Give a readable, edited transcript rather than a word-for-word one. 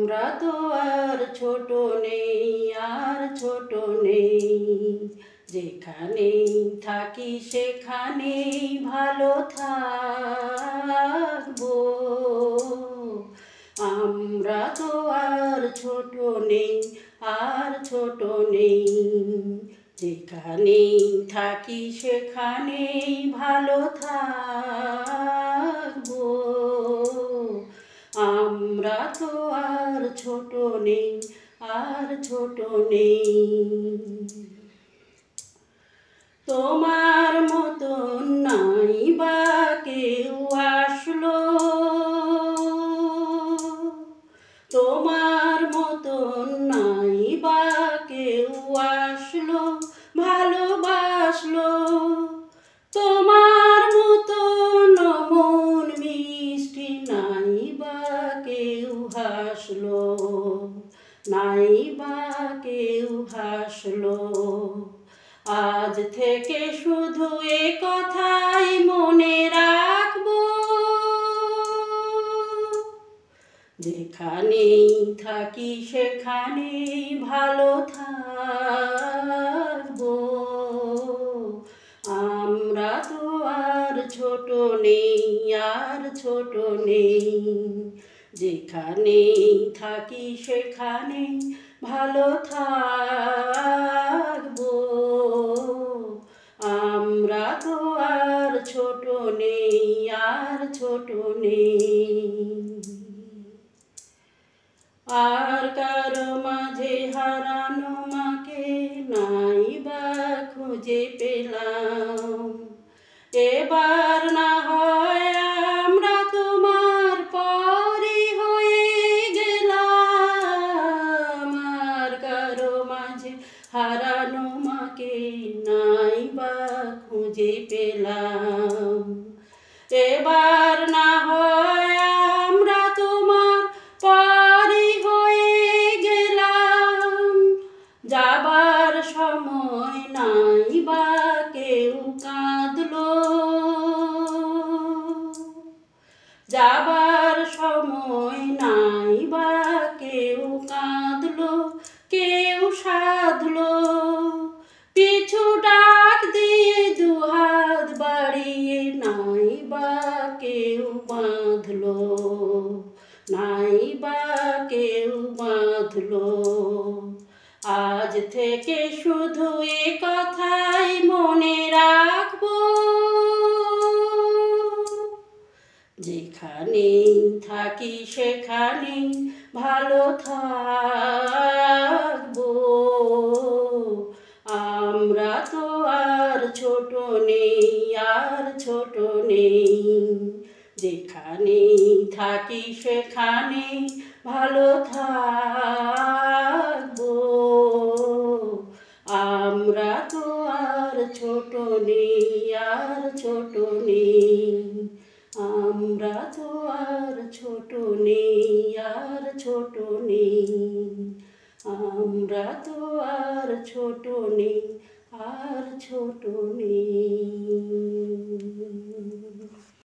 আমরা তো আর ছোট নেই, আর ছোট নেই। যেখানেই থাকি সেখানেই ভালো থাকবো। আমরা তো আর ছোট নেই, আর ছোট নেই। যেখানেই থাকি সেখানেই ভালো থাকবো। আমরা তো আর ছোট নেই, আর ছোট নেই। তোমার মতন নাই বা কেউ আসলো, তোমার মতন নাই বা কেউ আসলো, ভালোবাসলো। তোমার মতন মন মিষ্টি নাই বা কেউ হাসলো, নাই বা কেউ হাসলো। আজ থেকে শুধু এ কথাই মনে রাখবো, যেখানেই থাকি সেখানেই ভালো থাকবো। আমরা তো আর ছোট নেই, আর ছোট নেই। যেখানেই থাকি সেখানেই ভালো থাকবো। আমরা তো আর ছোট নেই, আর ছোট নেই। আর কারো মাঝে হারানো মাকে নাই বা খুঁজে পেলাম। এবার না হয় আমরা তোমার পরই হয়ে গেলাম। আর কারো মাঝে হারানো মাকে নাই বা খুঁজে পেলাম। এবার না হয় আমরা তোমার পরই হয়ে গেলাম। যাবার সময় নাই বা কেউ কাঁদলো, যাবার সময় নাই বা কেউ কাঁদলো, কেউ সাধলো। পিছু ডাক দিয়ে দুহাত বাড়িয়ে নাই বা কেউ বাঁধলো, নাই বা কেউ বাঁধলো। আজ থেকে শুধু এ কথাই মনে রাখবো, যেখানেই থাকি সেখানেই ভালো থাকবো। আমরা তো আর ছোট নেই, আর ছোট নেই। যেখানেই থাকি সেখানেই ভালো থাকবো। আমরা তো আর ছোট নেই, আর ছোট নেই। আমরা তো আর ছোট নেই, আর ছোট নেই। আমরা তো আর ছোট নেই, আর ছোট নেই।